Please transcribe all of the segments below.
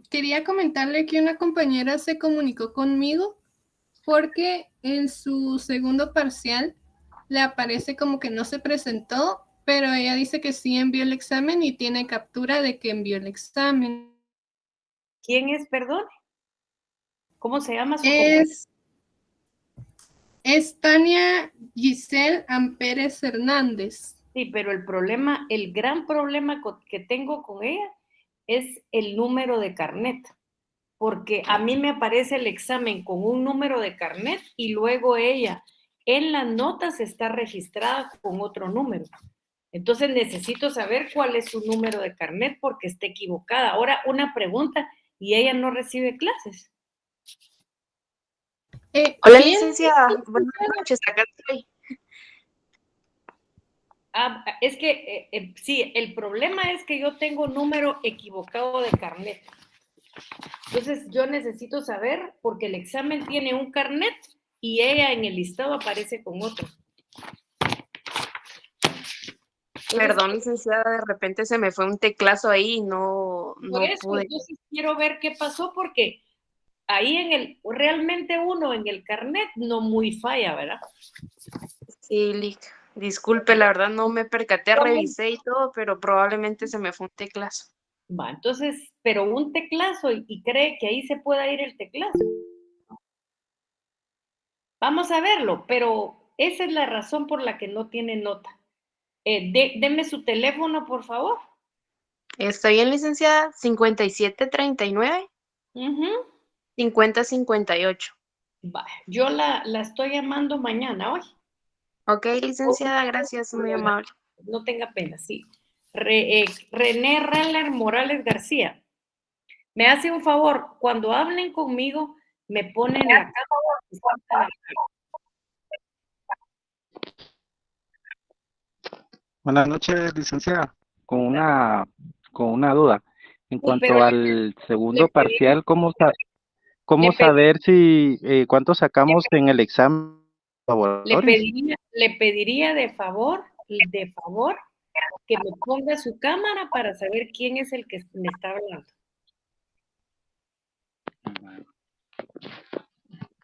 Quería comentarle que una compañera se comunicó conmigo porque en su segundo parcial le aparece como que no se presentó, pero ella dice que sí envió el examen y tiene captura de que envió el examen. ¿Quién es, perdón? ¿Cómo se llama su compañera? Es Tania Giselle Amperes Hernández. Sí, pero el gran problema que tengo con ella es el número de carnet, porque a mí me aparece el examen con un número de carnet y luego ella en las notas está registrada con otro número. Entonces necesito saber cuál es su número de carnet porque está equivocada. Ahora, una pregunta, ¿y ella no recibe clases? Hola, ¿Quién? licenciada. Buenas noches, acá estoy. Es que sí, el problema es que yo tengo número equivocado de carnet. Entonces yo necesito saber porque el examen tiene un carnet y ella en el listado aparece con otro. Entonces, Perdón, licenciada, de repente se me fue un teclazo ahí y por no eso, pude. entonces quiero ver qué pasó porque ahí realmente uno en el carnet no muy falla, ¿verdad? Sí, disculpe, la verdad no me percaté, ¿Cómo? revisé y todo, pero probablemente se me fue un teclazo. Va, entonces, pero un teclazo y cree que ahí se pueda ir el teclazo. Vamos a verlo, pero esa es la razón por la que no tiene nota. Deme su teléfono, por favor. ¿Está bien, licenciada? 5739 Ujú. 5058. Va, yo la estoy llamando mañana, hoy. Ok, licenciada, gracias, muy amable. No tenga pena, sí. René Reller Morales García. Me hace un favor, cuando hablen conmigo, me ponen la cámara. Buenas noches, licenciada. Con una duda. En Sí, pero cuanto al le segundo pediría, parcial, ¿cómo le pediría saber si cuánto sacamos en el examen laboratorio? le pediría de favor, que me ponga su cámara para saber quién es el que me está hablando.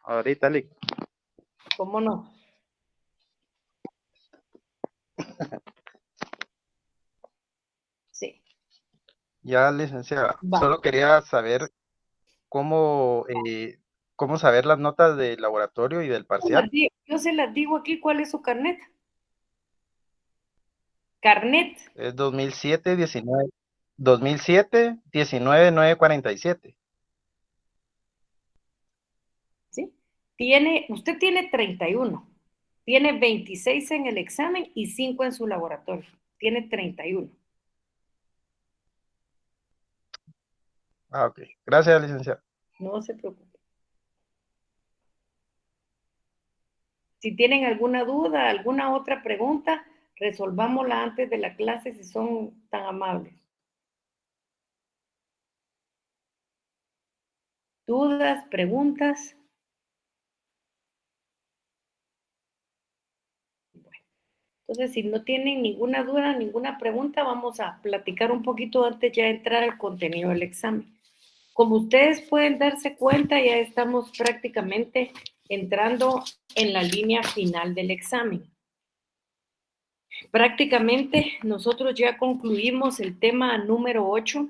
Ahorita, ¿Cómo no? Sí, ya, licenciada. va. Solo quería saber cómo, cómo saber las notas del laboratorio y del parcial. Yo se las digo aquí cuál es su carnet. Carnet, Es 2007, 19, 947. ¿sí? Usted tiene 31, tiene 26 en el examen y 5 en su laboratorio. Tiene 31. Ah, ok. Gracias, licenciada. No se preocupe. Si tienen alguna duda, alguna otra pregunta, resolvámosla antes de la clase si son tan amables. ¿Dudas, preguntas? Bueno, entonces, si no tienen ninguna duda, ninguna pregunta, vamos a platicar un poquito antes ya de entrar al contenido del examen. Como ustedes pueden darse cuenta, ya estamos prácticamente entrando en la línea final del examen. Prácticamente nosotros ya concluimos el tema número 8.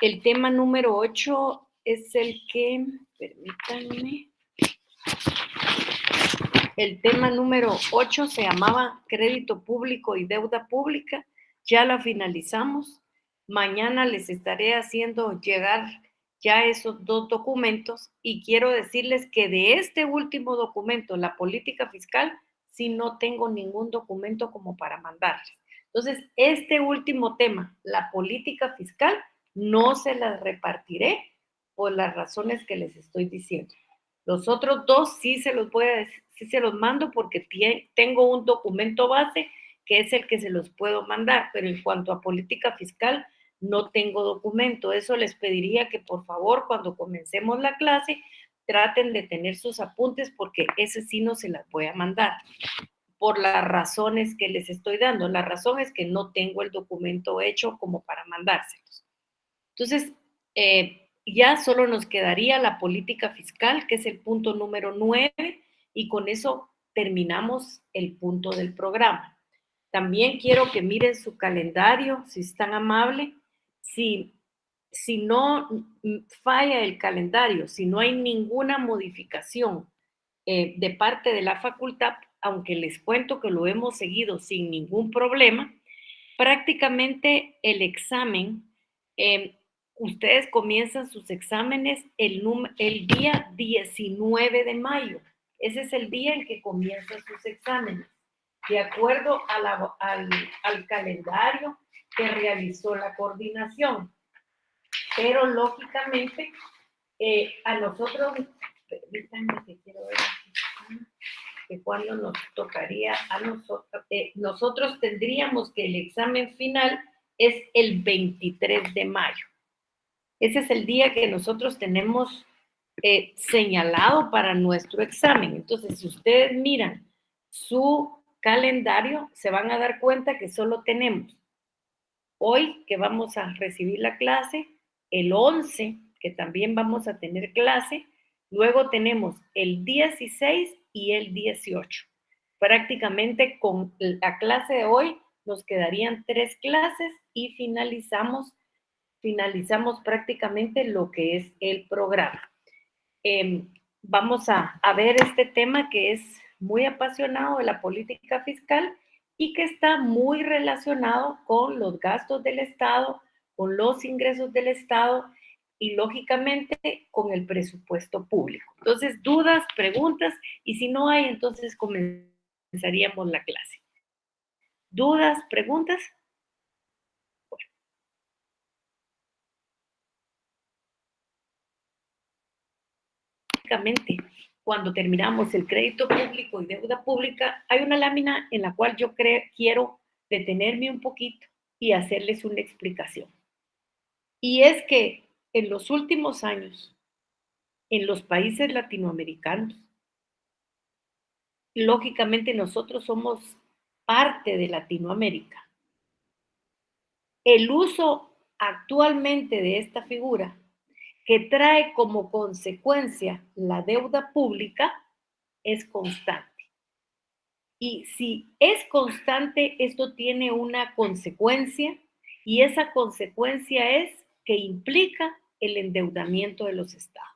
El tema número 8 es el que, permítanme, el tema número 8 se llamaba crédito público y deuda pública. Ya la finalizamos. Mañana les estaré haciendo llegar ya esos dos documentos y quiero decirles que de este último documento, la política fiscal, sí no tengo ningún documento como para mandarles. Entonces, este último tema, la política fiscal, no se las repartiré por las razones que les estoy diciendo. Los otros dos sí se los voy a decir, sí se los mando porque tengo un documento base que es el que se los puedo mandar, pero en cuanto a política fiscal no tengo documento. Eso les pediría que por favor cuando comencemos la clase traten de tener sus apuntes porque ese sí no se las voy a mandar por las razones que les estoy dando. La razón es que no tengo el documento hecho como para mandárselos. Entonces, ya solo nos quedaría la política fiscal, que es el punto número 9, y con eso terminamos el punto del programa. También quiero que miren su calendario, si es tan amable. Si no falla el calendario, si no hay ninguna modificación de parte de la facultad, aunque les cuento que lo hemos seguido sin ningún problema, prácticamente el examen, ustedes comienzan sus exámenes el día 19 de mayo. Ese es el día en que comienzan sus exámenes, de acuerdo al calendario que realizó la coordinación. Pero lógicamente, a nosotros, permítanme que quiero ver aquí, que cuando nos tocaría a nosotros tendríamos que el examen final es el 23 de mayo. Ese es el día que nosotros tenemos señalado para nuestro examen. Entonces, si ustedes miran su calendario, se van a dar cuenta que solo tenemos hoy, que vamos a recibir la clase, el 11, que también vamos a tener clase, luego tenemos el 16 y el 18. Prácticamente con la clase de hoy nos quedarían 3 clases y finalizamos prácticamente lo que es el programa. Vamos a ver este tema que es muy apasionado de la política fiscal y que está muy relacionado con los gastos del Estado, con los ingresos del Estado y lógicamente con el presupuesto público. Entonces, dudas, preguntas, y si no hay, entonces comenzaríamos la clase. ¿Dudas, preguntas? Bueno. Básicamente, cuando terminamos el crédito público y deuda pública, hay una lámina en la cual yo quiero detenerme un poquito y hacerles una explicación. Y es que en los últimos años, en los países latinoamericanos, lógicamente nosotros somos parte de Latinoamérica. El uso actualmente de esta figura, que trae como consecuencia la deuda pública, es constante. Y si es constante, esto tiene una consecuencia, y esa consecuencia es que implica el endeudamiento de los estados.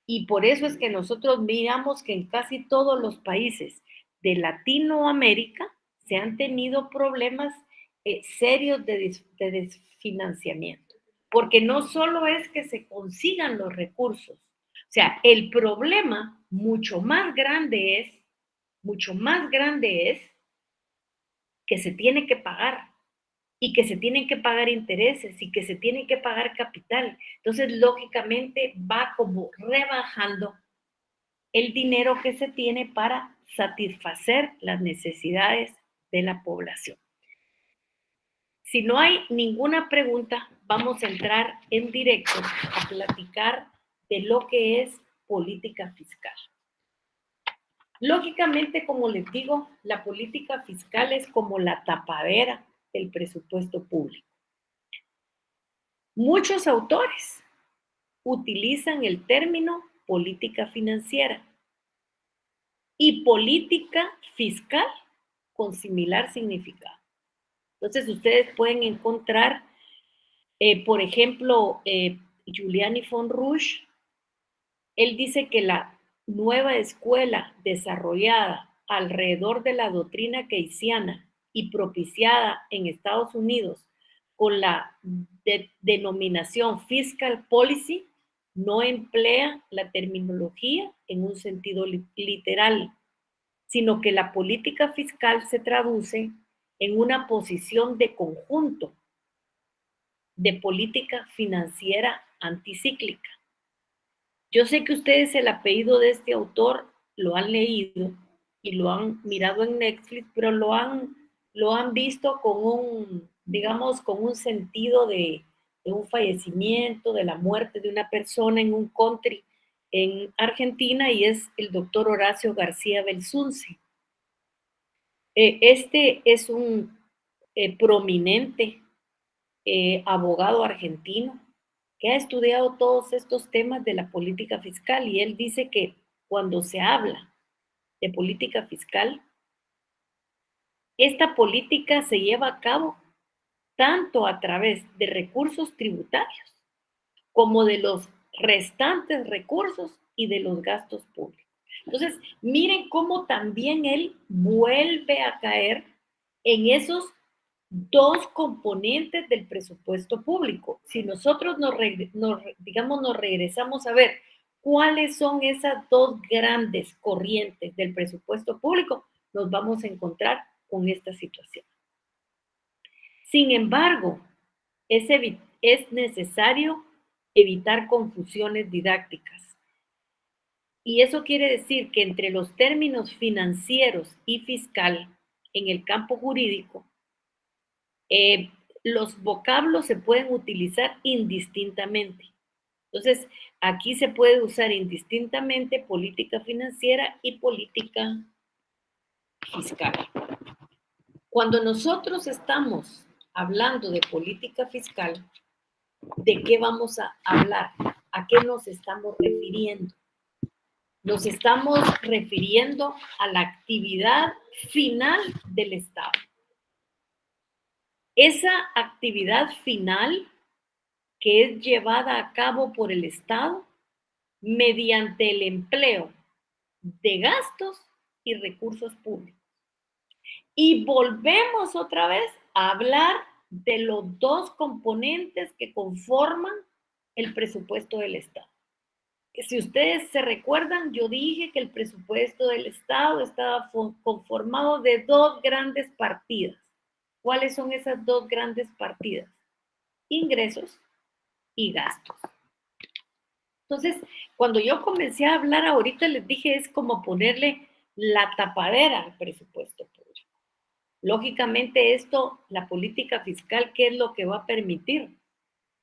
Y por eso es que nosotros miramos que en casi todos los países de Latinoamérica se han tenido problemas serios de desfinanciamiento, porque no solo es que se consigan los recursos, o sea, el problema mucho más grande es que se tiene que pagar y que se tienen que pagar intereses y que se tiene que pagar capital. Entonces, lógicamente, va como rebajando el dinero que se tiene para satisfacer las necesidades de la población. Si no hay ninguna pregunta, vamos a entrar en directo a platicar de lo que es política fiscal. Lógicamente, como les digo, la política fiscal es como la tapadera del presupuesto público. Muchos autores utilizan el término política financiera y política fiscal con similar significado. Entonces, ustedes pueden encontrar, por ejemplo, Giuliani von Rush, él dice que la nueva escuela desarrollada alrededor de la doctrina keynesiana y propiciada en Estados Unidos con la denominación fiscal policy no emplea la terminología en un sentido literal, sino que la política fiscal se traduce en una posición de conjunto de política financiera anticíclica. Yo sé que ustedes el apellido de este autor lo han leído y lo han mirado en Netflix, pero lo han visto con un, digamos, con un sentido de un fallecimiento, de la muerte de una persona en un country en Argentina, y es el doctor Horacio García Belsunce. Este es un prominente abogado argentino que ha estudiado todos estos temas de la política fiscal, y él dice que cuando se habla de política fiscal, esta política se lleva a cabo tanto a través de recursos tributarios como de los restantes recursos y de los gastos públicos. Entonces, miren cómo también él vuelve a caer en esos dos componentes del presupuesto público. Si nosotros nos regresamos a ver cuáles son esas dos grandes corrientes del presupuesto público, nos vamos a encontrar con esta situación. Sin embargo, es necesario evitar confusiones didácticas. Y eso quiere decir que entre los términos financieros y fiscal en el campo jurídico, los vocablos se pueden utilizar indistintamente. Entonces, aquí se puede usar indistintamente política financiera y política fiscal. Cuando nosotros estamos hablando de política fiscal, ¿de qué vamos a hablar? ¿A qué nos estamos refiriendo? Nos estamos refiriendo a la actividad final del Estado. Esa actividad final que es llevada a cabo por el Estado mediante el empleo de gastos y recursos públicos. Y volvemos otra vez a hablar de los dos componentes que conforman el presupuesto del Estado. Si ustedes se recuerdan, yo dije que el presupuesto del Estado estaba conformado de dos grandes partidas. ¿Cuáles son esas dos grandes partidas? Ingresos y gastos. Entonces, cuando yo comencé a hablar ahorita, les dije, es como ponerle la tapadera al presupuesto público. Lógicamente esto, la política fiscal, ¿qué es lo que va a permitir?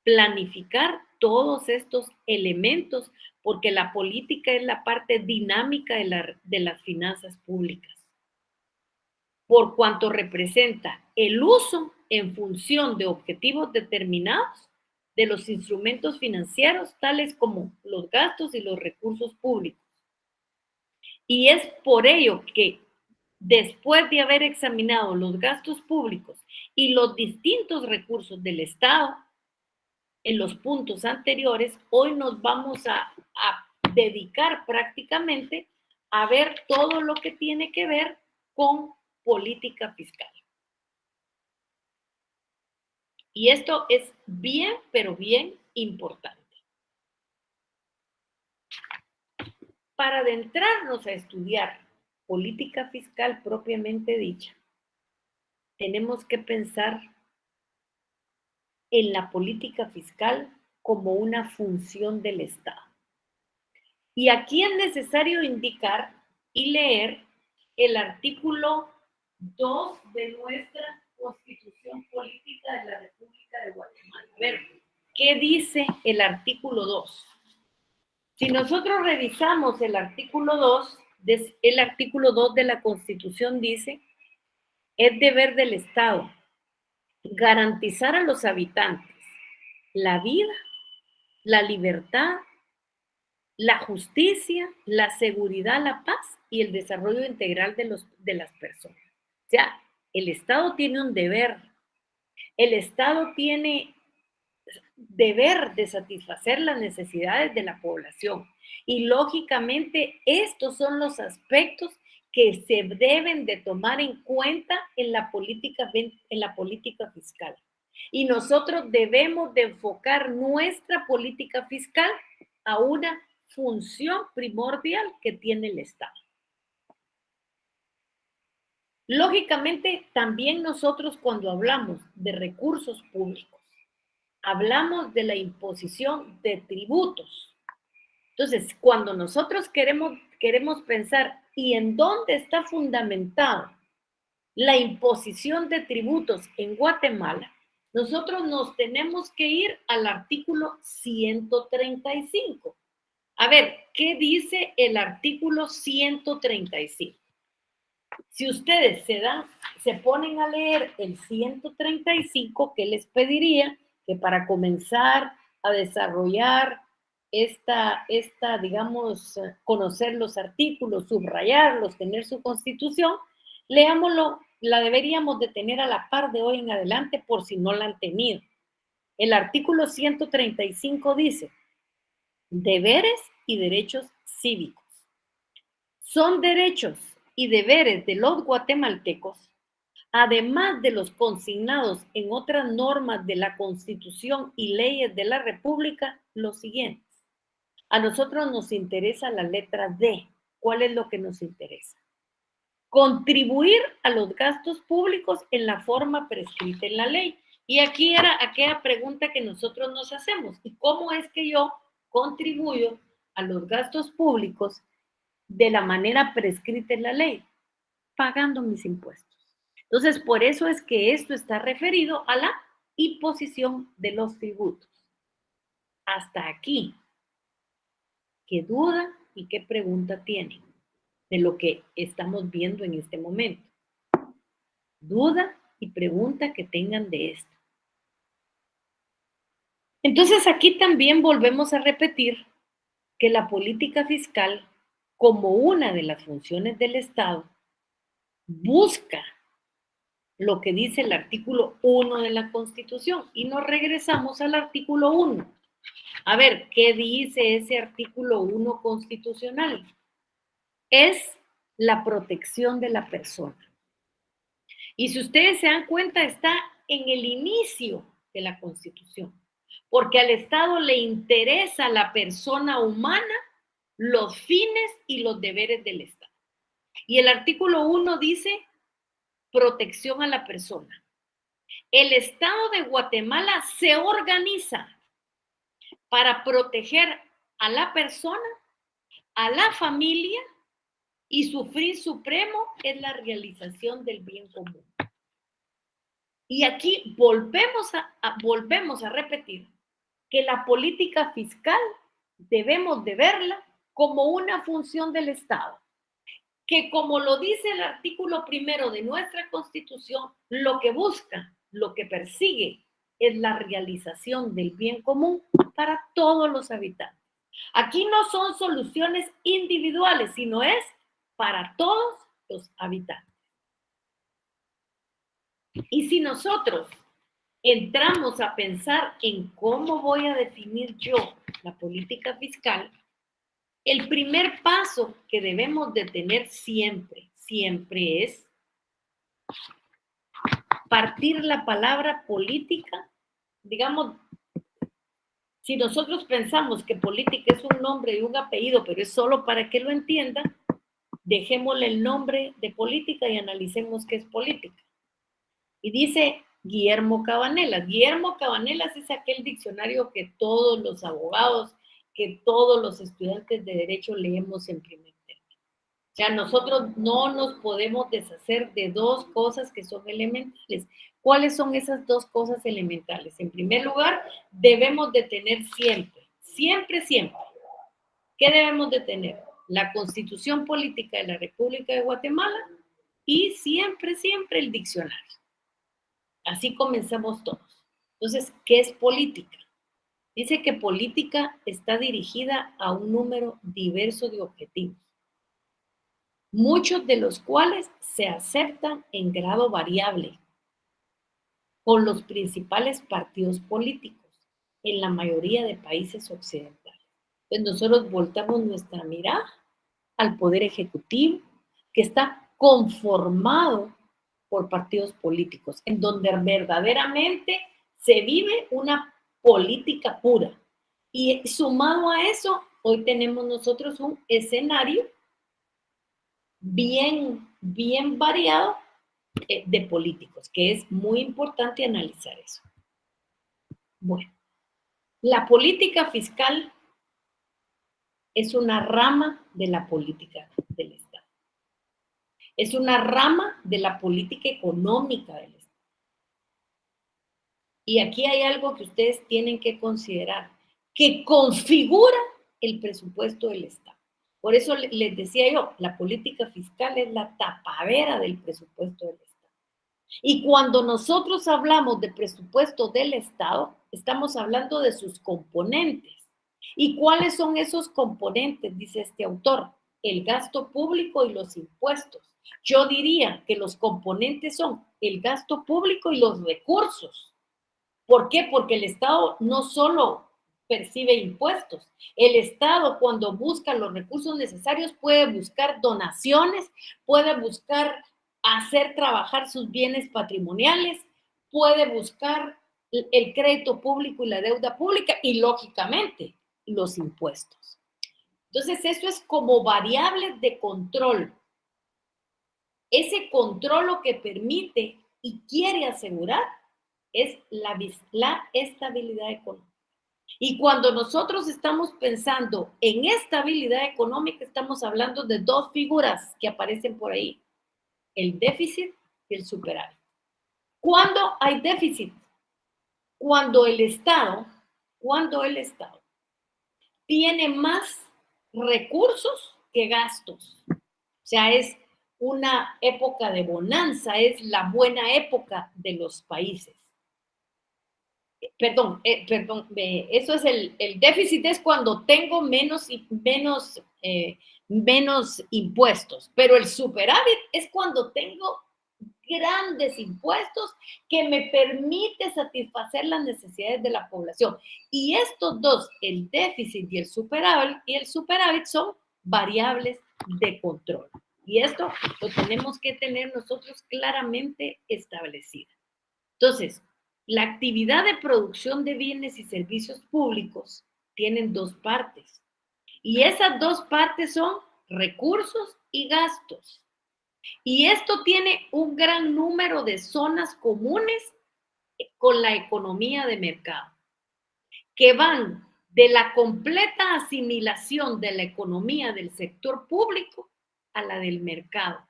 Planificar todos estos elementos, porque la política es la parte dinámica de las finanzas públicas, por cuanto representa el uso en función de objetivos determinados de los instrumentos financieros, tales como los gastos y los recursos públicos. Y es por ello que después de haber examinado los gastos públicos y los distintos recursos del Estado, en los puntos anteriores, hoy nos vamos a dedicar prácticamente a ver todo lo que tiene que ver con política fiscal. Y esto es bien, pero bien importante. Para adentrarnos a estudiar política fiscal propiamente dicha, tenemos que pensar en la política fiscal como una función del Estado. Y aquí es necesario indicar y leer el artículo 2 de nuestra Constitución Política de la República de Guatemala. A ver, ¿qué dice el artículo 2? Si nosotros revisamos el artículo 2 de la Constitución dice, es deber del Estado garantizar a los habitantes la vida, la libertad, la justicia, la seguridad, la paz y el desarrollo integral de las personas. O sea, el Estado tiene un deber. El Estado tiene deber de satisfacer las necesidades de la población. Y lógicamente estos son los aspectos que se deben de tomar en cuenta en la política fiscal. Y nosotros debemos de enfocar nuestra política fiscal a una función primordial que tiene el Estado. Lógicamente, también nosotros cuando hablamos de recursos públicos, hablamos de la imposición de tributos. Entonces, cuando nosotros queremos pensar ¿y en dónde está fundamentada la imposición de tributos en Guatemala? Nosotros nos tenemos que ir al artículo 135. A ver, ¿qué dice el artículo 135? Si ustedes se ponen a leer el 135, ¿qué les pediría? Que para comenzar a desarrollar digamos, conocer los artículos, subrayarlos, tener su constitución, leámoslo, la deberíamos de tener a la par de hoy en adelante por si no la han tenido. El artículo 135 dice, deberes y derechos cívicos. Son derechos y deberes de los guatemaltecos, además de los consignados en otras normas de la Constitución y leyes de la República, los siguientes. A nosotros nos interesa la letra D. ¿Cuál es lo que nos interesa? Contribuir a los gastos públicos en la forma prescrita en la ley. Y aquí era aquella pregunta que nosotros nos hacemos. ¿Y cómo es que yo contribuyo a los gastos públicos de la manera prescrita en la ley? Pagando mis impuestos. Entonces, por eso es que esto está referido a la imposición de los tributos. Hasta aquí. ¿Qué duda y qué pregunta tienen de lo que estamos viendo en este momento? Duda y pregunta que tengan de esto. Entonces, aquí también volvemos a repetir que la política fiscal, como una de las funciones del Estado, busca lo que dice el artículo 1 de la Constitución. Y nos regresamos al artículo 1. A ver, ¿qué dice ese artículo 1 constitucional? Es la protección de la persona. Y si ustedes se dan cuenta, está en el inicio de la Constitución, porque al Estado le interesa a la persona humana los fines y los deberes del Estado. Y el artículo 1 dice protección a la persona. El Estado de Guatemala se organiza para proteger a la persona, a la familia, y su fin supremo es la realización del bien común. Y aquí volvemos a repetir que la política fiscal debemos de verla como una función del Estado, que como lo dice el artículo 1 de nuestra Constitución, lo que busca, lo que persigue es la realización del bien común para todos los habitantes. Aquí no son soluciones individuales, sino es para todos los habitantes. Y si nosotros entramos a pensar en cómo voy a definir yo la política fiscal, el primer paso que debemos de tener siempre es partir la palabra política. Digamos, si nosotros pensamos que política es un nombre y un apellido, pero es solo para que lo entiendan, dejémosle el nombre de política y analicemos qué es política. Y dice Guillermo Cabanelas. Guillermo Cabanelas es aquel diccionario que todos los abogados, que todos los estudiantes de derecho leemos en primer término. O sea, nosotros no nos podemos deshacer de dos cosas que son elementales. ¿Cuáles son esas dos cosas elementales? En primer lugar, debemos de tener siempre, ¿qué debemos de tener? La Constitución Política de la República de Guatemala y siempre el diccionario. Así comenzamos todos. Entonces, ¿qué es política? Dice que política está dirigida a un número diverso de objetivos, muchos de los cuales se aceptan en grado variable por los principales partidos políticos en la mayoría de países occidentales. Entonces, nosotros voltamos nuestra mirada al Poder Ejecutivo, que está conformado por partidos políticos, en donde verdaderamente se vive una política pura. Y sumado a eso, hoy tenemos nosotros un escenario bien variado de políticos, que es muy importante analizar eso. Bueno, la política fiscal es una rama de la política del Estado. Es una rama de la política económica del Estado. Y aquí hay algo que ustedes tienen que considerar, que configura el presupuesto del Estado. Por eso les decía yo, la política fiscal es la tapadera del presupuesto del Estado. Y cuando nosotros hablamos de presupuesto del Estado, estamos hablando de sus componentes. ¿Y cuáles son esos componentes? Dice este autor, el gasto público y los impuestos. Yo diría que los componentes son el gasto público y los recursos. ¿Por qué? Porque el Estado no solo percibe impuestos. El Estado, cuando busca los recursos necesarios, puede buscar donaciones, puede buscar hacer trabajar sus bienes patrimoniales, puede buscar el crédito público y la deuda pública y, lógicamente, los impuestos. Entonces, eso es como variables de control. Ese control lo que permite y quiere asegurar es la estabilidad económica. Y cuando nosotros estamos pensando en estabilidad económica, estamos hablando de dos figuras que aparecen por ahí, el déficit y el superávit. ¿Cuándo hay déficit? Cuando el Estado tiene más recursos que gastos. O sea, es una época de bonanza, es la buena época de los países. Eso es el déficit, es cuando tengo menos impuestos, pero el superávit es cuando tengo grandes impuestos que me permite satisfacer las necesidades de la población. Y estos dos, el déficit y el superávit son variables de control. Y esto lo tenemos que tener nosotros claramente establecido. Entonces, la actividad de producción de bienes y servicios públicos tienen dos partes. Y esas dos partes son recursos y gastos. Y esto tiene un gran número de zonas comunes con la economía de mercado, que van de la completa asimilación de la economía del sector público a la del mercado,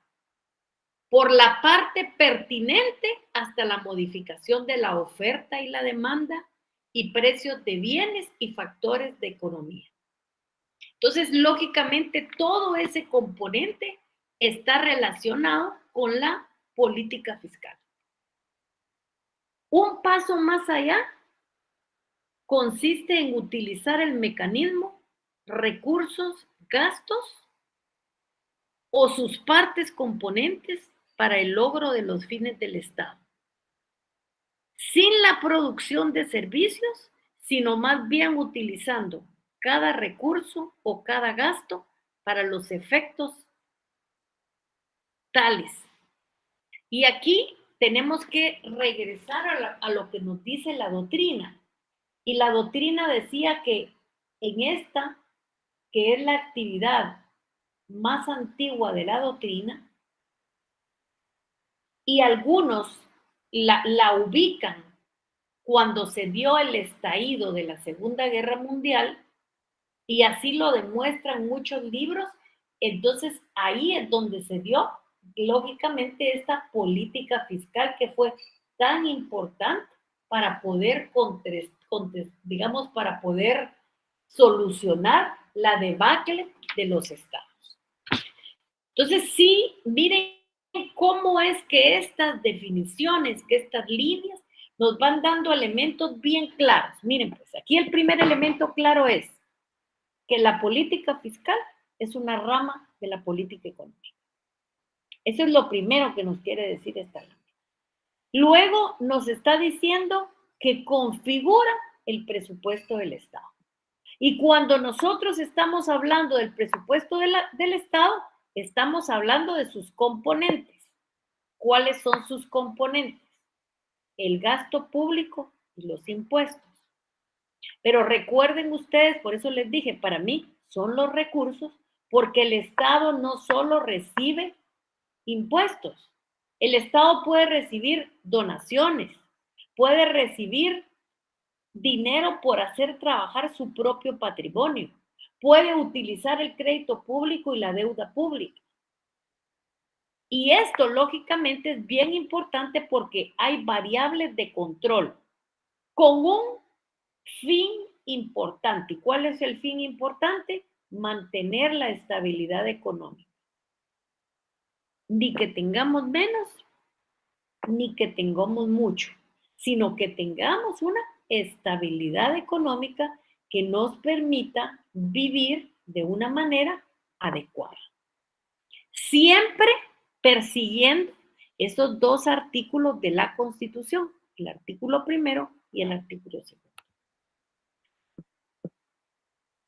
por la parte pertinente hasta la modificación de la oferta y la demanda y precios de bienes y factores de economía. Entonces, lógicamente, todo ese componente está relacionado con la política fiscal. Un paso más allá consiste en utilizar el mecanismo recursos, gastos o sus partes componentes para el logro de los fines del Estado. Sin la producción de servicios, sino más bien utilizando cada recurso o cada gasto para los efectos tales. Y aquí tenemos que regresar a lo que nos dice la doctrina. Y la doctrina decía que en esta, que es la actividad más antigua de la doctrina, y algunos la ubican cuando se dio el estallido de la Segunda Guerra Mundial, y así lo demuestran muchos libros. Entonces ahí es donde se dio lógicamente esta política fiscal que fue tan importante para poder para poder solucionar la debacle de los estados. Entonces sí, miren cómo es que estas definiciones, que estas líneas nos van dando elementos bien claros. Miren, pues aquí el primer elemento claro es que la política fiscal es una rama de la política económica. Eso es lo primero que nos quiere decir esta ley. Luego nos está diciendo que configura el presupuesto del Estado. Y cuando nosotros estamos hablando del presupuesto del Estado, estamos hablando de sus componentes. ¿Cuáles son sus componentes? El gasto público y los impuestos. Pero recuerden ustedes, por eso les dije, para mí son los recursos, porque el Estado no solo recibe impuestos. El Estado puede recibir donaciones, puede recibir dinero por hacer trabajar su propio patrimonio, puede utilizar el crédito público y la deuda pública. Y esto, lógicamente, es bien importante porque hay variables de control con un fin importante. ¿Y cuál es el fin importante? Mantener la estabilidad económica. Ni que tengamos menos, ni que tengamos mucho, sino que tengamos una estabilidad económica que nos permita vivir de una manera adecuada. Siempre persiguiendo esos dos artículos de la Constitución, el artículo primero y el artículo segundo.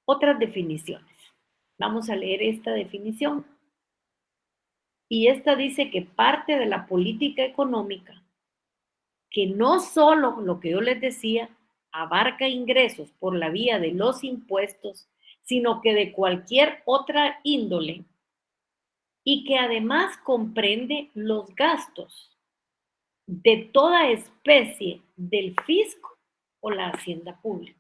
Otras definiciones. Vamos a leer esta definición. Y esta dice que parte de la política económica, que no solo, lo que yo les decía, abarca ingresos por la vía de los impuestos, sino que de cualquier otra índole, y que además comprende los gastos de toda especie del fisco o la hacienda pública.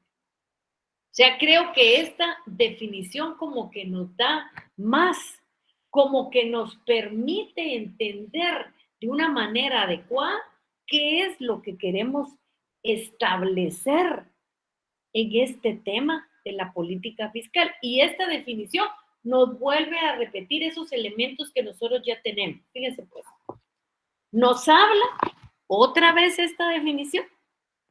O sea, creo que esta definición como que nos da más, como que nos permite entender de una manera adecuada qué es lo que queremos establecer en este tema de la política fiscal. Y esta definición nos vuelve a repetir esos elementos que nosotros ya tenemos. Fíjense pues, nos habla otra vez esta definición,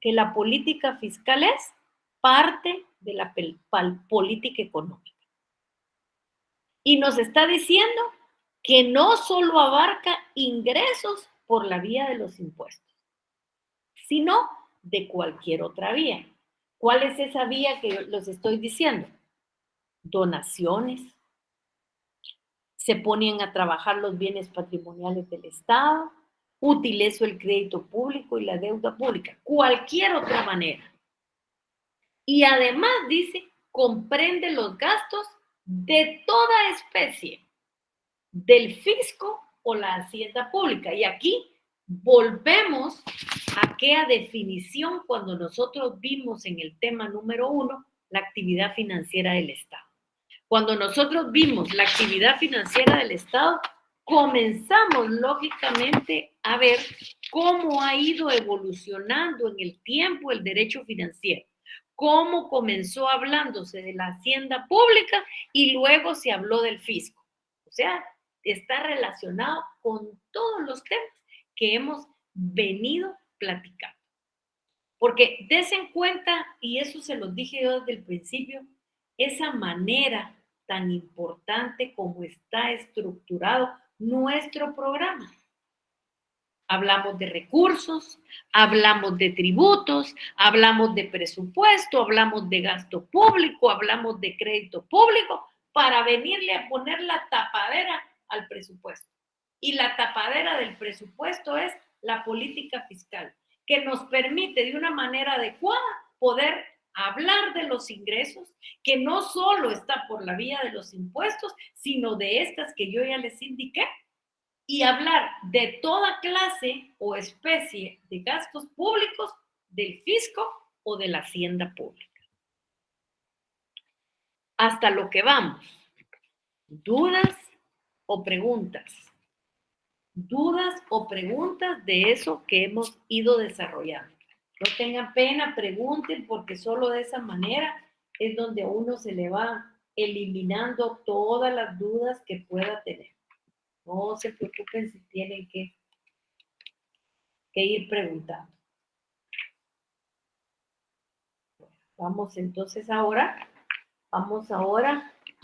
que la política fiscal es parte de la política económica. Y nos está diciendo que no solo abarca ingresos por la vía de los impuestos, sino de cualquier otra vía. ¿Cuál es esa vía que los estoy diciendo? Donaciones. Se ponen a trabajar los bienes patrimoniales del Estado, utilizo el crédito público y la deuda pública, cualquier otra manera. Y además dice, comprende los gastos de toda especie, del fisco o la hacienda pública. Y aquí volvemos a aquella definición cuando nosotros vimos en el tema número 1 la actividad financiera del Estado. Cuando nosotros vimos la actividad financiera del Estado, comenzamos lógicamente a ver cómo ha ido evolucionando en el tiempo el derecho financiero, cómo comenzó hablándose de la hacienda pública y luego se habló del fisco. O sea, está relacionado con todos los temas que hemos venido platicando. Porque desen cuenta, y eso se los dije yo desde el principio, esa manera tan importante como está estructurado nuestro programa. Hablamos de recursos, hablamos de tributos, hablamos de presupuesto, hablamos de gasto público, hablamos de crédito público, para venirle a poner la tapadera al presupuesto. Y la tapadera del presupuesto es la política fiscal, que nos permite de una manera adecuada poder hablar de los ingresos, que no solo está por la vía de los impuestos, sino de estas que yo ya les indiqué, y hablar de toda clase o especie de gastos públicos del fisco o de la hacienda pública. Hasta lo que vamos. ¿Dudas o preguntas? ¿Dudas o preguntas de eso que hemos ido desarrollando? No tengan pena, pregunten, porque solo de esa manera es donde a uno se le va eliminando todas las dudas que pueda tener. No se preocupen si tienen que ir preguntando. Vamos entonces ahora,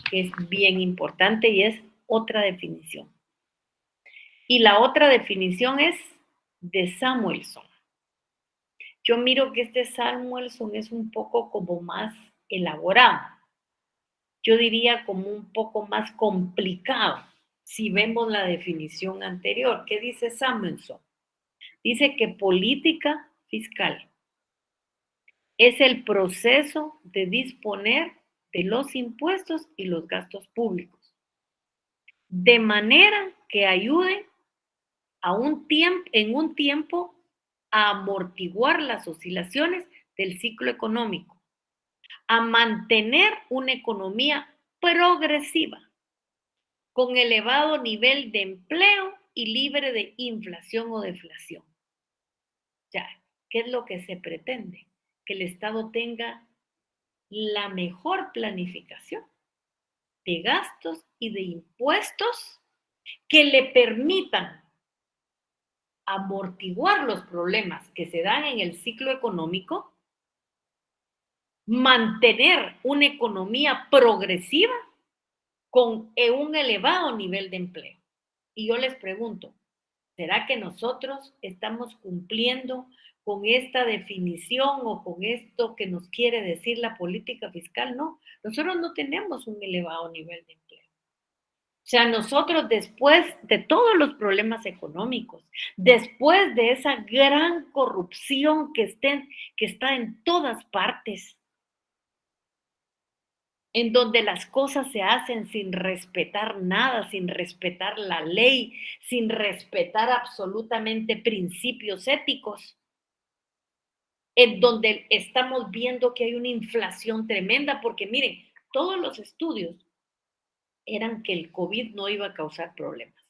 que es bien importante y es otra definición. Y la otra definición es de Samuelson. Yo miro que este Samuelson es un poco como más elaborado. Yo diría como un poco más complicado. Si vemos la definición anterior, ¿qué dice Samuelson? Dice que política fiscal es el proceso de disponer de los impuestos y los gastos públicos, de manera que ayuden en un tiempo a amortiguar las oscilaciones del ciclo económico, a mantener una economía progresiva, con elevado nivel de empleo y libre de inflación o deflación. Ya, ¿qué es lo que se pretende? Que el Estado tenga la mejor planificación de gastos y de impuestos que le permitan amortiguar los problemas que se dan en el ciclo económico mantener una economía progresiva con un elevado nivel de empleo. Y yo les pregunto, ¿será que nosotros estamos cumpliendo con esta definición o con esto que nos quiere decir la política fiscal? No, nosotros no tenemos un elevado nivel de empleo. O sea, nosotros después de todos los problemas económicos, después de esa gran corrupción que está en todas partes, en donde las cosas se hacen sin respetar nada, sin respetar la ley, sin respetar absolutamente principios éticos, en donde estamos viendo que hay una inflación tremenda, porque miren, todos los estudios eran que el COVID no iba a causar problemas,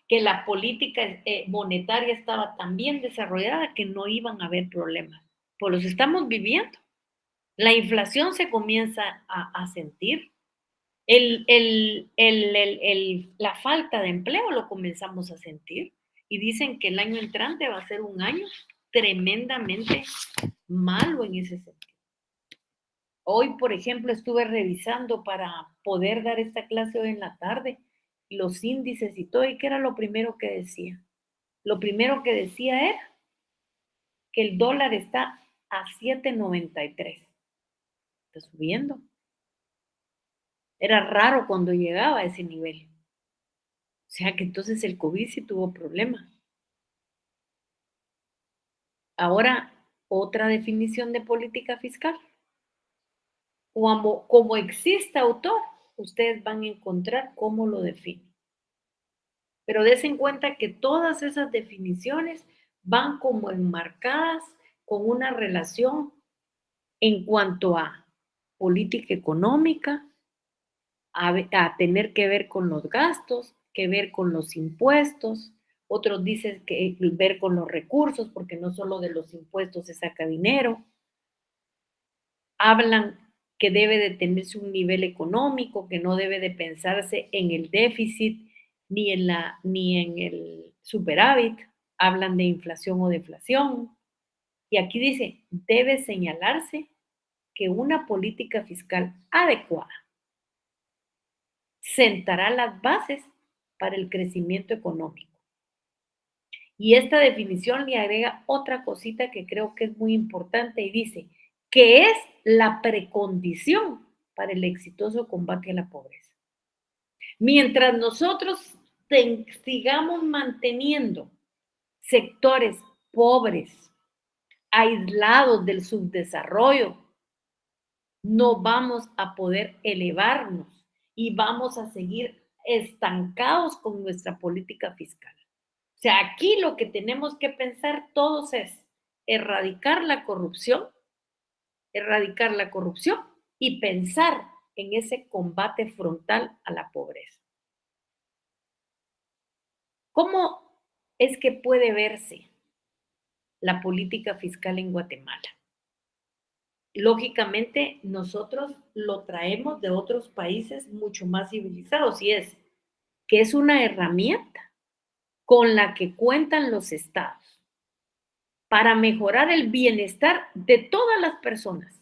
que la política monetaria estaba tan bien desarrollada que no iban a haber problemas. Pues los estamos viviendo. La inflación se comienza a sentir. La falta de empleo lo comenzamos a sentir. Y dicen que el año entrante va a ser un año tremendamente malo en ese sentido. Hoy, por ejemplo, estuve revisando para poder dar esta clase hoy en la tarde, los índices y todo, y ¿qué era lo primero que decía? Lo primero que decía era que el dólar está a 7.93. Está subiendo. Era raro cuando llegaba a ese nivel. O sea que entonces el COVID sí tuvo problemas. Ahora, otra definición de política fiscal. Como existe autor, ustedes van a encontrar cómo lo define. Pero des en cuenta que todas esas definiciones van como enmarcadas con una relación en cuanto a política económica, a tener que ver con los gastos, que ver con los impuestos. Otros dicen que ver con los recursos, porque no solo de los impuestos se saca dinero. Hablan que debe de tenerse un nivel económico, que no debe de pensarse en el déficit ni en el superávit. Hablan de inflación o deflación. Y aquí dice, debe señalarse que una política fiscal adecuada sentará las bases para el crecimiento económico. Y esta definición le agrega otra cosita que creo que es muy importante y dice que es la precondición para el exitoso combate a la pobreza. Mientras nosotros sigamos manteniendo sectores pobres, aislados del subdesarrollo, no vamos a poder elevarnos y vamos a seguir estancados con nuestra política fiscal. O sea, aquí lo que tenemos que pensar todos es erradicar la corrupción y pensar en ese combate frontal a la pobreza. ¿Cómo es que puede verse la política fiscal en Guatemala? Lógicamente, nosotros lo traemos de otros países mucho más civilizados y es que es una herramienta con la que cuentan los estados para mejorar el bienestar de todas las personas,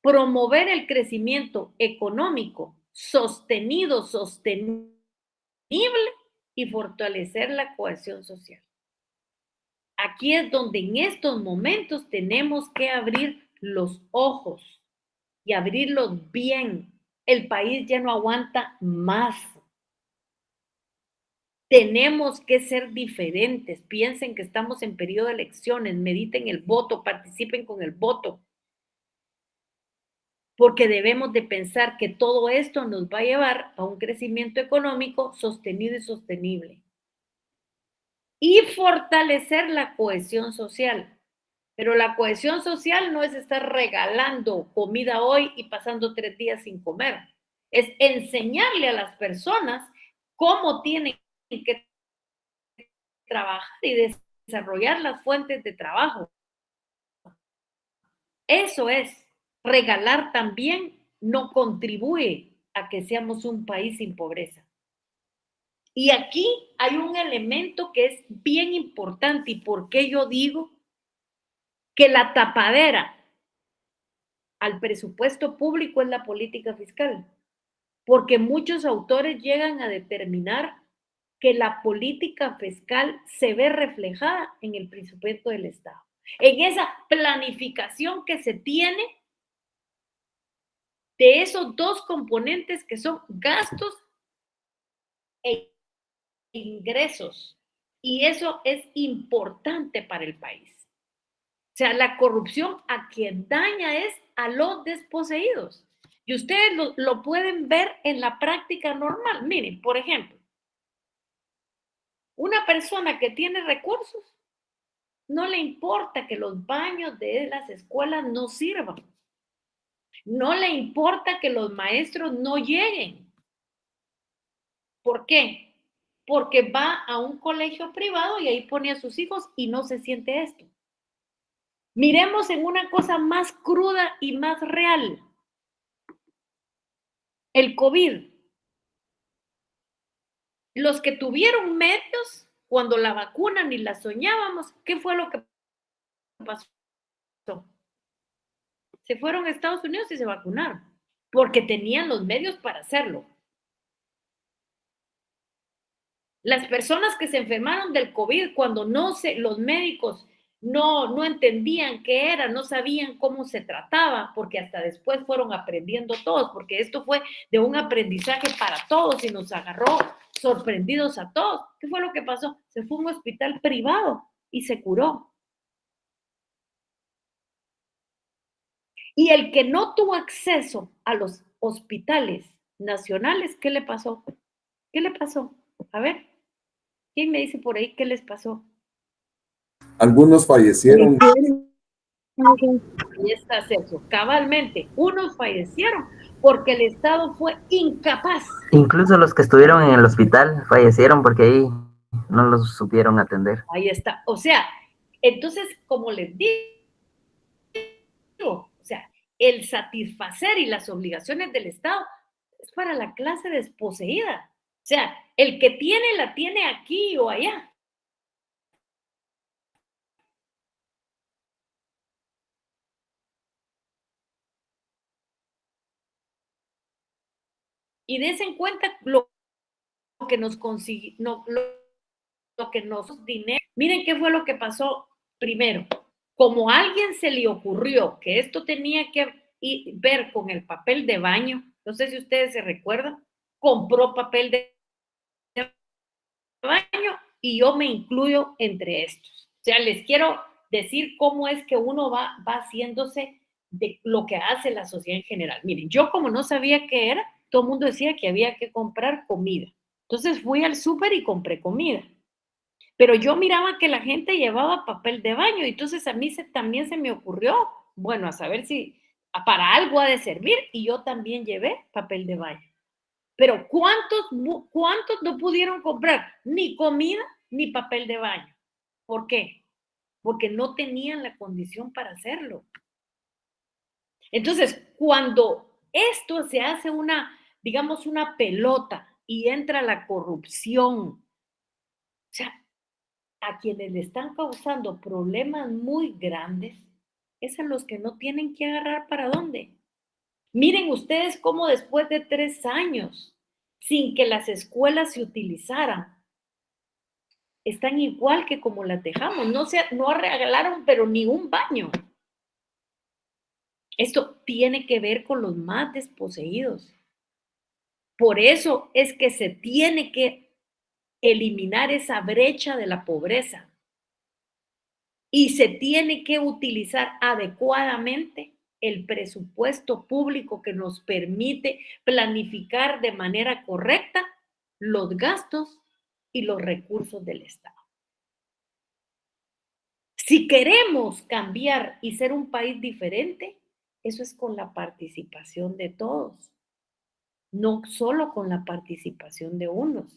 promover el crecimiento económico sostenible y fortalecer la cohesión social. Aquí es donde en estos momentos tenemos que abrir los ojos y abrirlos bien. El país ya no aguanta más. Tenemos que ser diferentes. Piensen que estamos en periodo de elecciones, mediten el voto, participen con el voto. Porque debemos de pensar que todo esto nos va a llevar a un crecimiento económico sostenido y sostenible. Y fortalecer la cohesión social. Pero la cohesión social no es estar regalando comida hoy y pasando 3 días sin comer. Es enseñarle a las personas cómo tienen que trabajar y desarrollar las fuentes de trabajo. Eso es. Regalar también no contribuye a que seamos un país sin pobreza. Y aquí hay un elemento que es bien importante y por qué yo digo que la tapadera al presupuesto público es la política fiscal, porque muchos autores llegan a determinar que la política fiscal se ve reflejada en el presupuesto del Estado, en esa planificación que se tiene de esos dos componentes que son gastos e ingresos. Y eso es importante para el país. O sea, la corrupción a quien daña es a los desposeídos. Y ustedes lo pueden ver en la práctica normal. Miren, por ejemplo, una persona que tiene recursos, no le importa que los baños de las escuelas no sirvan. No le importa que los maestros no lleguen. ¿Por qué? Porque va a un colegio privado y ahí pone a sus hijos y no se siente esto. Miremos en una cosa más cruda y más real. El COVID. Los que tuvieron medios, cuando la vacuna ni la soñábamos, ¿qué fue lo que pasó? Se fueron a Estados Unidos y se vacunaron, porque tenían los medios para hacerlo. Las personas que se enfermaron del COVID cuando los médicos no entendían qué era, no sabían cómo se trataba, porque hasta después fueron aprendiendo todos, porque esto fue de un aprendizaje para todos y nos agarró sorprendidos a todos. ¿Qué fue lo que pasó? Se fue a un hospital privado y se curó. Y el que no tuvo acceso a los hospitales nacionales, ¿qué le pasó? ¿Qué le pasó? A ver, ¿quién me dice por ahí qué les pasó? Algunos fallecieron. Y está Sergio, cabalmente, unos fallecieron porque el Estado fue incapaz. Incluso los que estuvieron en el hospital fallecieron porque ahí no los supieron atender. Ahí está. O sea, entonces, como les digo, o sea, el satisfacer y las obligaciones del Estado es para la clase desposeída. O sea, el que tiene, la tiene aquí o allá. Y des en cuenta lo que nos consiguió, lo que nos dinero. Miren qué fue lo que pasó primero. Como a alguien se le ocurrió que esto tenía que ver con el papel de baño, no sé si ustedes se recuerdan, compró papel de baño y yo me incluyo entre estos. O sea, les quiero decir cómo es que uno va haciéndose de lo que hace la sociedad en general. Miren, yo como no sabía qué era, todo el mundo decía que había que comprar comida. Entonces fui al súper y compré comida. Pero yo miraba que la gente llevaba papel de baño, y entonces a mí también se me ocurrió, bueno, a saber si para algo ha de servir, y yo también llevé papel de baño. Pero ¿cuántos no pudieron comprar ni comida ni papel de baño? ¿Por qué? Porque no tenían la condición para hacerlo. Entonces, cuando esto se hace digamos, una pelota y entra la corrupción, o sea, a quienes le están causando problemas muy grandes, es a los que no tienen que agarrar para dónde. Miren ustedes cómo después de 3 años, sin que las escuelas se utilizaran, están igual que como las dejamos. No regalaron, pero ni un baño. Esto tiene que ver con los más desposeídos. Por eso es que se tiene que eliminar esa brecha de la pobreza. Y se tiene que utilizar adecuadamente el presupuesto público que nos permite planificar de manera correcta los gastos y los recursos del Estado. Si queremos cambiar y ser un país diferente, eso es con la participación de todos, no solo con la participación de unos.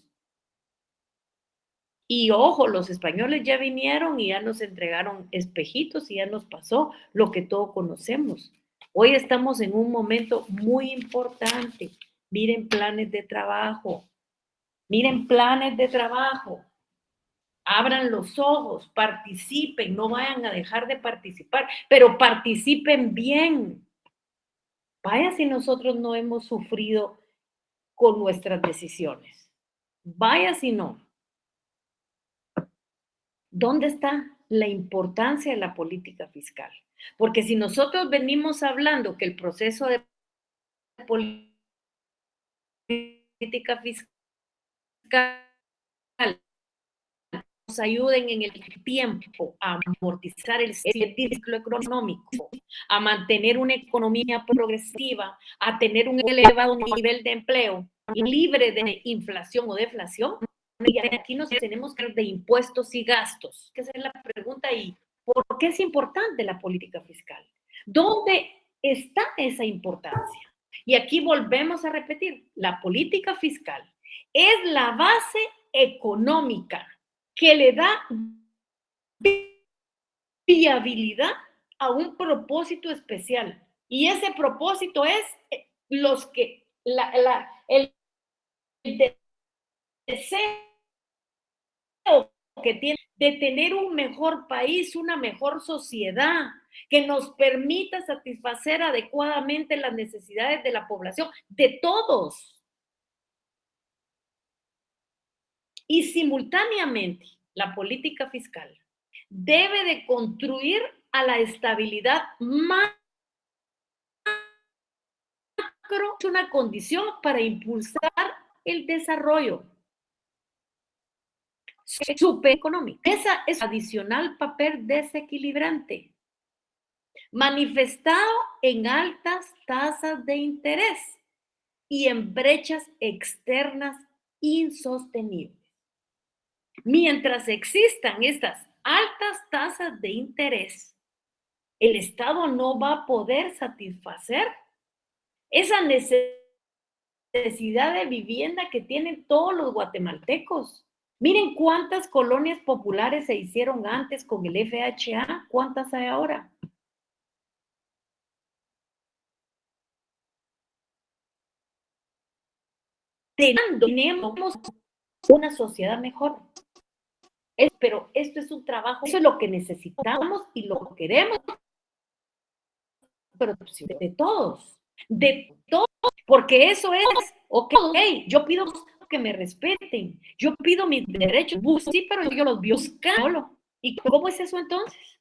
Y ojo, los españoles ya vinieron y ya nos entregaron espejitos y ya nos pasó lo que todos conocemos. Hoy estamos en un momento muy importante. Miren planes de trabajo. Miren planes de trabajo. Abran los ojos, participen, no vayan a dejar de participar, pero participen bien. Vaya si nosotros no hemos sufrido con nuestras decisiones. Vaya si no. ¿Dónde está la importancia de la política fiscal? Porque si nosotros venimos hablando que el proceso de política fiscal nos ayuden en el tiempo a amortizar el ciclo económico, a mantener una economía progresiva, a tener un elevado nivel de empleo libre de inflación o deflación. Y aquí nos tenemos que hablar de impuestos y gastos, que esa es la pregunta. ¿Y por qué es importante la política fiscal? ¿Dónde está esa importancia? Y aquí volvemos a repetir, la política fiscal es la base económica que le da viabilidad a un propósito especial. Y ese propósito es el deseo que tiene de tener un mejor país, una mejor sociedad, que nos permita satisfacer adecuadamente las necesidades de la población, de todos. Y simultáneamente, la política fiscal debe de contribuir a la estabilidad macro, es una condición para impulsar el desarrollo supereconómico. Esa es adicional papel desequilibrante, manifestado en altas tasas de interés y en brechas externas insostenibles. Mientras existan estas altas tasas de interés, el Estado no va a poder satisfacer esa necesidad de vivienda que tienen todos los guatemaltecos. Miren cuántas colonias populares se hicieron antes con el FHA, ¿cuántas hay ahora? Tenemos una sociedad mejor. Pero esto es un trabajo, eso es lo que necesitamos y lo que queremos, pero de todos, porque eso es, ok, yo pido que me respeten, yo pido mis derechos, sí, pero yo los busco. ¿Y cómo es eso entonces?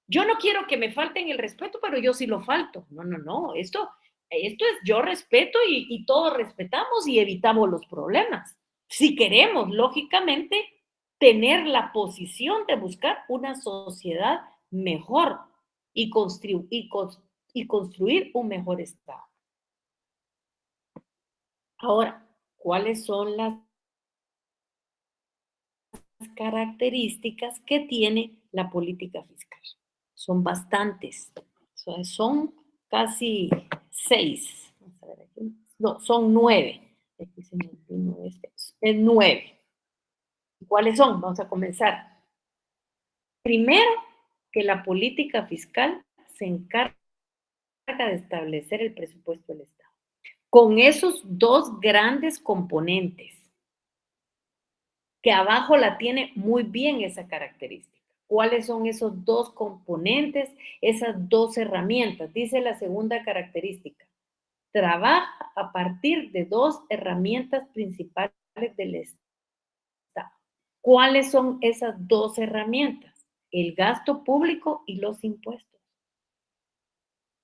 Yo no quiero que me falten el respeto, pero yo sí lo falto. No, esto es yo respeto y todos respetamos y evitamos los problemas. Si queremos, lógicamente, tener la posición de buscar una sociedad mejor y construir un mejor Estado. Ahora, ¿cuáles son las características que tiene la política fiscal? Son bastantes, son casi 6. Vamos a ver aquí. No, son 9. Aquí se me vino es 9. ¿Cuáles son? Vamos a comenzar. Primero, que la política fiscal se encarga de establecer el presupuesto del Estado. Con esos dos grandes componentes, que abajo la tiene muy bien esa característica. ¿Cuáles son esos dos componentes, esas dos herramientas? Dice la segunda característica. Trabaja a partir de dos herramientas principales del Estado. ¿Cuáles son esas dos herramientas? El gasto público y los impuestos.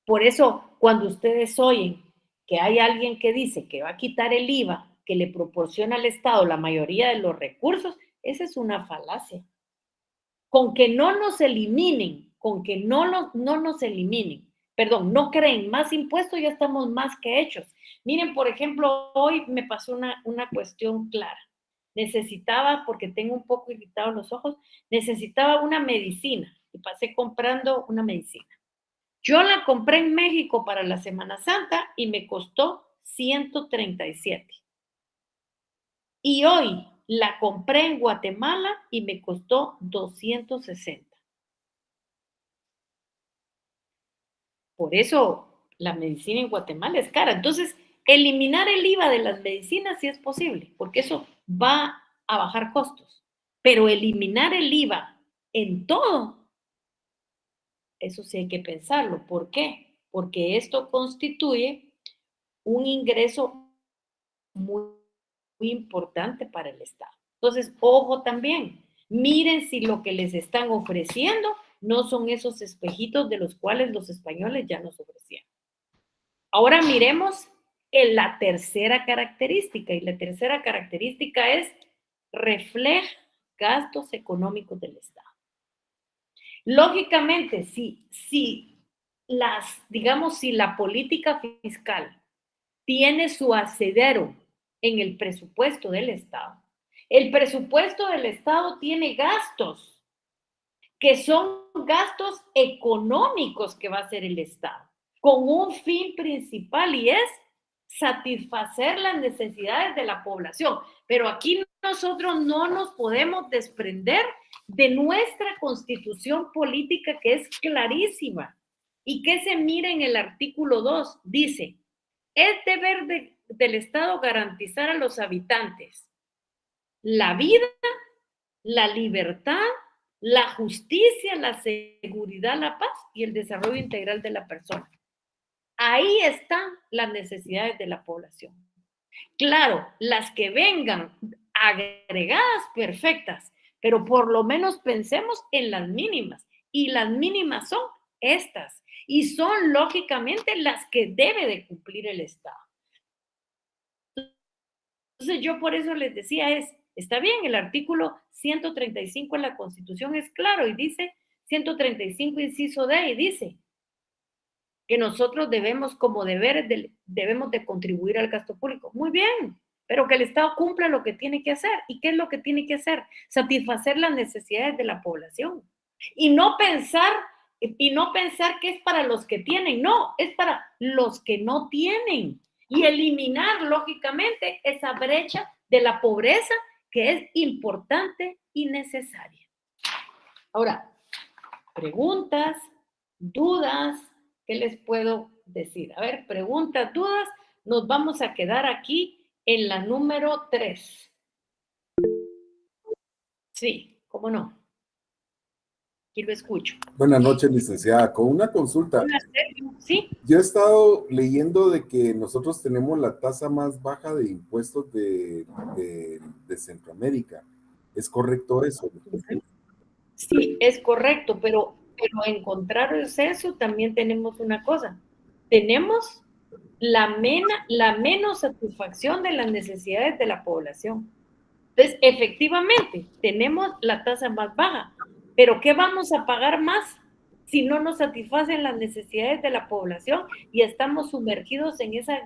Por eso, cuando ustedes oyen que hay alguien que dice que va a quitar el IVA, que le proporciona al Estado la mayoría de los recursos, esa es una falacia. Con que no nos eliminen, no creen más impuestos, ya estamos más que hechos. Miren, por ejemplo, hoy me pasó una cuestión clara. Necesitaba, porque tengo un poco irritados los ojos, necesitaba una medicina y pasé comprando una medicina. Yo la compré en México para la Semana Santa y me costó 137. Y hoy la compré en Guatemala y me costó 260. Por eso la medicina en Guatemala es cara. Entonces, eliminar el IVA de las medicinas sí es posible, porque eso va a bajar costos. Pero eliminar el IVA en todo, eso sí hay que pensarlo. ¿Por qué? porque esto constituye un ingreso muy, muy importante para el Estado. Entonces, ojo también, miren si lo que les están ofreciendo no son esos espejitos de los cuales los españoles ya nos ofrecían. Ahora miremos en la tercera característica, y la tercera característica es refleja gastos económicos del Estado. Lógicamente, si la política fiscal tiene su asidero en el presupuesto del Estado, el presupuesto del Estado tiene gastos que son gastos económicos que va a hacer el Estado, con un fin principal y es satisfacer las necesidades de la población. Pero aquí nosotros no nos podemos desprender de nuestra constitución política, que es clarísima y que se mira en el artículo 2. Dice, es deber del Estado garantizar a los habitantes la vida, la libertad, la justicia, la seguridad, la paz y el desarrollo integral de la persona. Ahí están las necesidades de la población. Claro, las que vengan agregadas, perfectas, pero por lo menos pensemos en las mínimas. Y las mínimas son estas. Y son, lógicamente, las que debe de cumplir el Estado. Entonces, yo por eso les decía está bien, el artículo 135 de la Constitución es claro y dice, 135 inciso D, y dice que nosotros debemos, como deberes, debemos de contribuir al gasto público. Muy bien, pero que el Estado cumpla lo que tiene que hacer. ¿Y qué es lo que tiene que hacer? Satisfacer las necesidades de la población. Y no pensar que es para los que tienen, no, es para los que no tienen. Y eliminar, lógicamente, esa brecha de la pobreza que es importante y necesaria. Ahora, preguntas, dudas, ¿qué les puedo decir? A ver, preguntas, dudas, nos vamos a quedar aquí en la número 3. Sí, ¿cómo no? Aquí lo escucho. Buenas noches, licenciada. Con una consulta. Sí. Yo he estado leyendo de que nosotros tenemos la tasa más baja de impuestos de Centroamérica. ¿Es correcto eso? Sí, es correcto, pero en contrario a eso, también tenemos una cosa. Tenemos la menos satisfacción de las necesidades de la población. Entonces, efectivamente, tenemos la tasa más baja, pero ¿qué vamos a pagar más si no nos satisfacen las necesidades de la población y estamos sumergidos en ese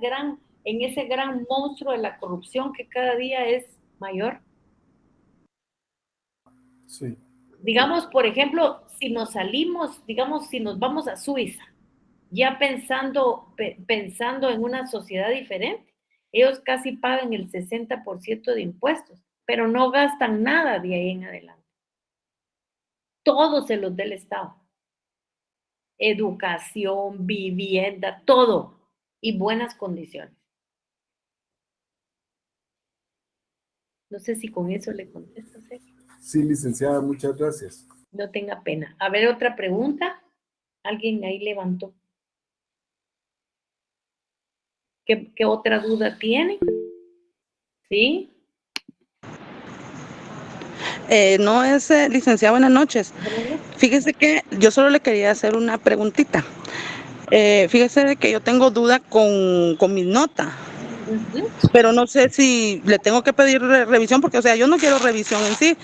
gran monstruo de la corrupción que cada día es mayor? Sí. Digamos, por ejemplo, si nos vamos a Suiza, ya pensando en una sociedad diferente, ellos casi pagan el 60% de impuestos, pero no gastan nada de ahí en adelante. Todo se los da el Estado. Educación, vivienda, todo. Y buenas condiciones. No sé si con eso le contesto, Sergio. Sí, licenciada, muchas gracias. No tenga pena. A ver, otra pregunta. Alguien ahí levantó. ¿Qué otra duda tiene? ¿Sí? No es, licenciada, buenas noches. Fíjese que yo solo le quería hacer una preguntita. Fíjese de que yo tengo duda con mis notas, pero no sé si le tengo que pedir revisión, porque, o sea, yo no quiero revisión en sí,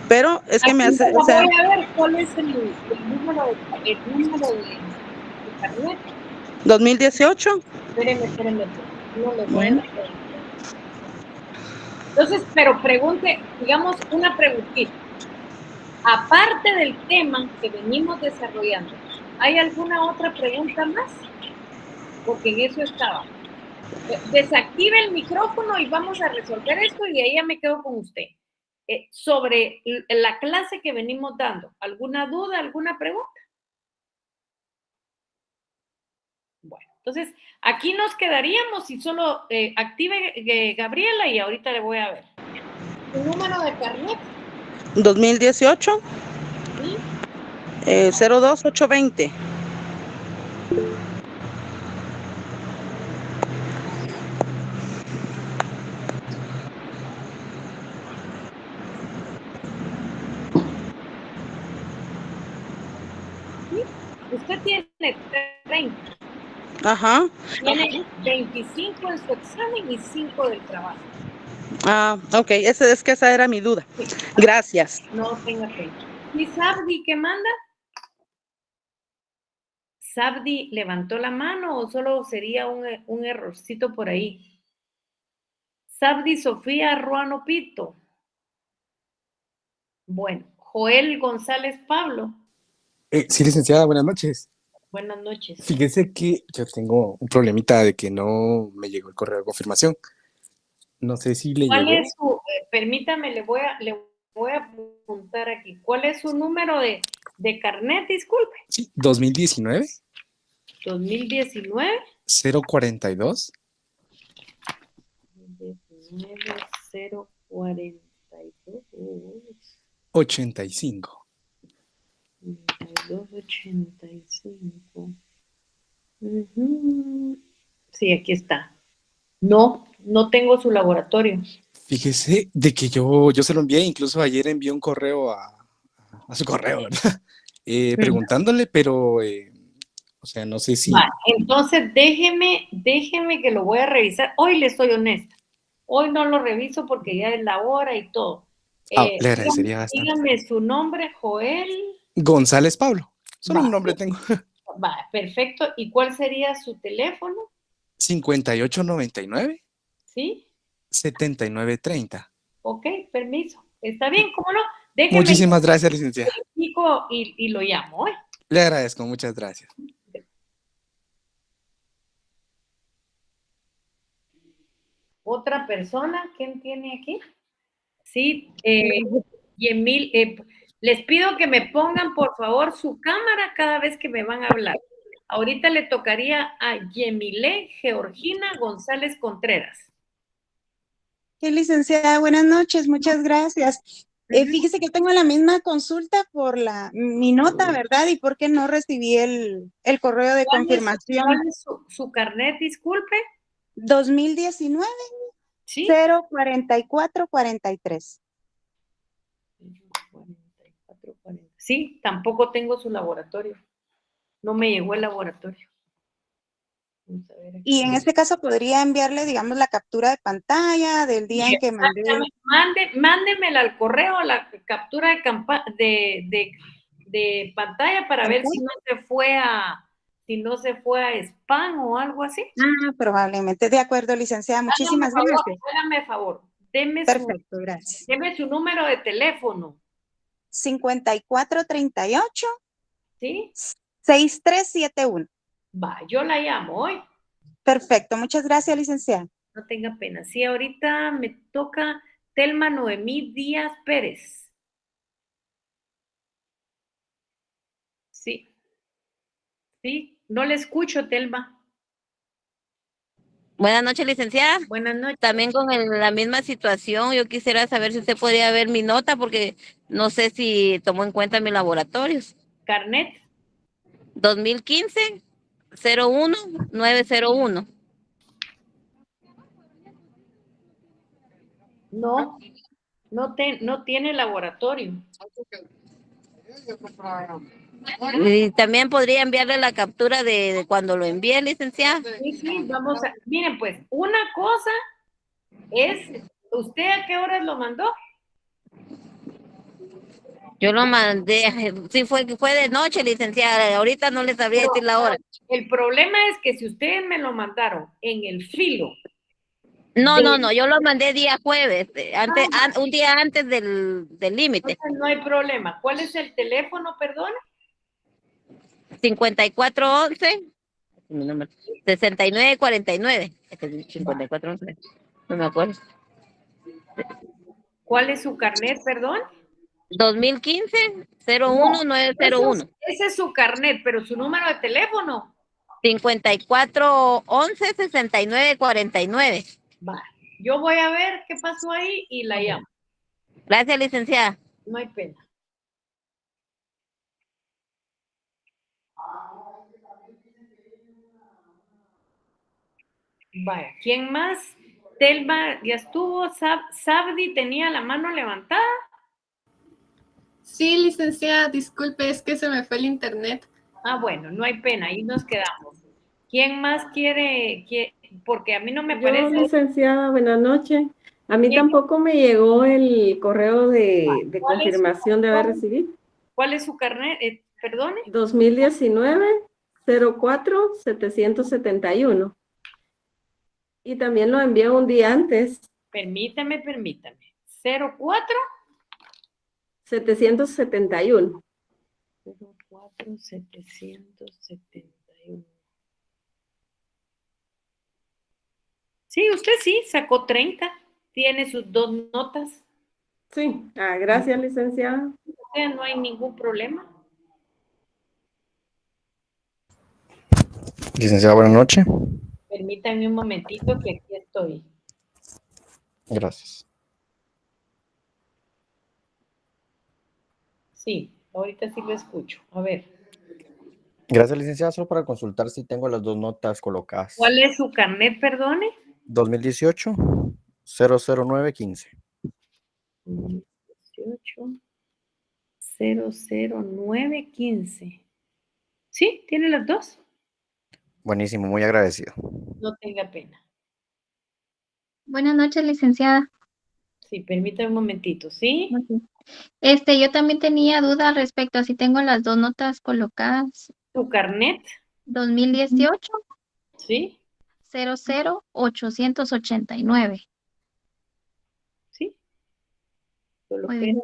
pero es que me hace... Voy a ver cuál es el número de carnet. 2018. Espéreme. No le voy a dar. Entonces, pero pregunte, digamos, una preguntita. Aparte del tema que venimos desarrollando, ¿hay alguna otra pregunta más? Porque en eso estaba. Desactive el micrófono y vamos a resolver esto y ahí ya me quedo con usted. Sobre la clase que venimos dando, ¿alguna duda, alguna pregunta? Bueno, entonces aquí nos quedaríamos y solo active Gabriela y ahorita le voy a ver. ¿Tu número de carnet? 2018. ¿Sí? 02820. Ajá. Tiene 25 en su examen y 5 del trabajo. Ah, ok, es que esa era mi duda. Gracias. No tenga pena. ¿Y Sabdi qué manda? ¿Sabdi levantó la mano o solo sería un errorcito por ahí? Sabdi Sofía Ruano Pito. Bueno, Joel González Pablo. Sí, licenciada, buenas noches. Buenas noches. Fíjese que yo tengo un problemita de que no me llegó el correo de confirmación. No sé si le ¿Cuál llegó. es su, permítame, le voy a apuntar aquí. ¿Cuál es su número de carnet? Disculpe. Sí, 2019 2019 042 042 85. 85. Sí, aquí está. No tengo su laboratorio. Fíjese de que yo se lo envié, incluso ayer envié un correo a su correo, ¿verdad? Preguntándole, pero, o sea, no sé si... Vale, entonces déjeme que lo voy a revisar. Hoy le soy honesta. Hoy no lo reviso porque ya es la hora y todo. le agradecería bastante. Dígame su nombre, Joel. González Pablo. Solo un Va, nombre tengo. va, perfecto. ¿Y cuál sería su teléfono? 5899 ¿Sí? 7930. Ok, permiso. Está bien, ¿cómo no? Déjeme Muchísimas gracias, licenciada. y lo llamo, ¿eh? Le agradezco, muchas gracias. Otra persona, ¿quién tiene aquí? Sí, Yemil, les pido que me pongan, por favor, su cámara cada vez que me van a hablar. Ahorita le tocaría a Yemile Georgina González Contreras. Sí, licenciada, buenas noches, muchas gracias. Fíjese que tengo la misma consulta por mi nota, ¿verdad? Y por qué no recibí el correo de confirmación. ¿Cuál es su carnet, disculpe? 2019 ¿Sí? 04443. Sí, tampoco tengo su laboratorio. No me llegó el laboratorio. Vamos a ver aquí. Y en este caso podría enviarle, digamos, la captura de pantalla del día en que mandé. Mándemela al correo, la captura de pantalla para ver si no se fue a spam o algo así. Ah, probablemente. De acuerdo, licenciada. Muchísimas gracias. Hágame favor. Perfecto, gracias. Deme su número de teléfono. 5438. ¿Sí? 6371. Va, yo la llamo hoy. Perfecto, muchas gracias, licenciada. No tenga pena. Sí, ahorita me toca Telma Noemí Díaz Pérez. Sí. Sí, no le escucho, Telma. Buenas noches, licenciada. Buenas noches. También con la misma situación, yo quisiera saber si usted podría ver mi nota, porque no sé si tomó en cuenta mis laboratorios. ¿Carnet? 2015 01901. No tiene laboratorio. Y también podría enviarle la captura de cuando lo envíe, licenciada. Sí, vamos a... Miren, pues, una cosa es, ¿usted a qué horas lo mandó? Yo lo mandé, sí fue de noche, licenciada, ahorita no les sabría decir la hora. El problema es que si ustedes me lo mandaron en el filo. No, yo lo mandé día jueves, un día antes del límite. No hay problema. ¿Cuál es el teléfono, perdón? 5411 6949. 5411. No me acuerdo. ¿Cuál es su carnet, perdón? 2015 01901. Ese es su carnet, pero su número de teléfono. 5411 6949. Vale. Yo voy a ver qué pasó ahí y la llamo. Gracias, licenciada. No hay pena. Vaya, ¿quién más? Telma ya estuvo. Sabdi tenía la mano levantada. Sí, licenciada, disculpe, es que se me fue el internet. Ah, bueno, no hay pena, ahí nos quedamos. ¿Quién más quiere? Porque a mí no me Yo, parece. licenciada, buenas noches. A mí Bien. tampoco me llegó el correo de ¿Cuál es su- confirmación de haber recibido. ¿Cuál es su carnet? Perdone. 2019-04-771. Y también lo envié un día antes, Permítame. 04 771. 771. Sí, usted sí, sacó 30. Tiene sus 2 notas. Sí, gracias, licenciada. O sea, no hay ningún problema. Licenciada, buenas noches. Permítame un momentito que aquí estoy. Gracias. Sí, ahorita sí lo escucho. A ver. Gracias, licenciada. Solo para consultar si tengo las 2 notas colocadas. ¿Cuál es su carnet, perdone? 2018-00915. 2018-00915. Sí, tiene las 2. Buenísimo, muy agradecido. No tenga pena. Buenas noches, licenciada. Sí, permítame un momentito, ¿sí? Ok. Yo también tenía dudas respecto a si tengo las 2 notas colocadas. ¿Tu carnet? 2018 Sí. 00889. Sí. Solo Muy que- bien.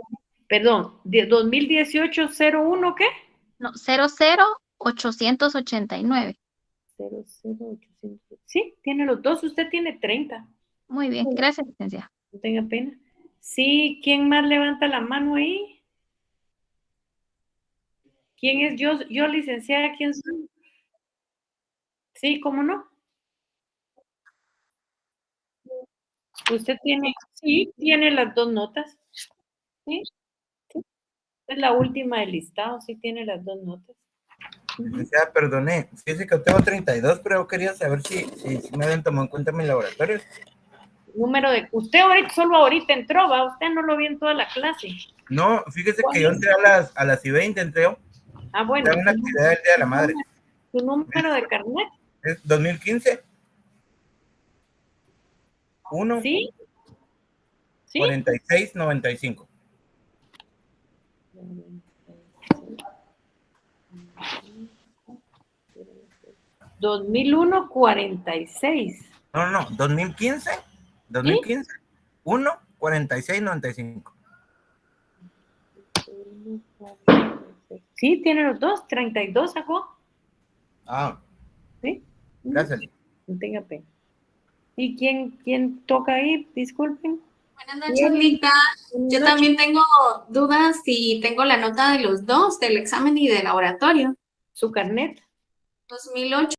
Perdón, 2018-01, ¿qué? No, 00889. 00800. Sí, tiene los 2. Usted tiene 30. Muy bien, gracias, licenciada. No tenga pena. Sí, ¿quién más levanta la mano ahí? ¿Quién es yo licenciada? ¿Quién soy? Sí, ¿cómo no? Usted tiene las 2 notas. Sí, sí. Es la última del listado, sí tiene las 2 notas. Licenciada, perdone, fíjese que tengo 32, pero yo quería saber si me habían tomado en cuenta mi laboratorio. Número de... Usted solo ahorita entró, ¿va? Usted no lo vio en toda la clase. No, fíjese que yo entré a las y 20, entré yo. Ah, bueno. Era una actividad del Día de la Madre. ¿Tu número de carnet? Es 2015. 1. ¿Sí? 4695. 2001, 46. No, 2015. 2015. 1, 4695. Sí, tiene los 2, 32 sacó. Ah. ¿Sí? Gracias. No tenga pena. ¿Y quién toca ahí? Disculpen. Buenas noches, Lita. Yo también tengo dudas si tengo la nota de los 2, del examen y del laboratorio. ¿Su carnet? 2008.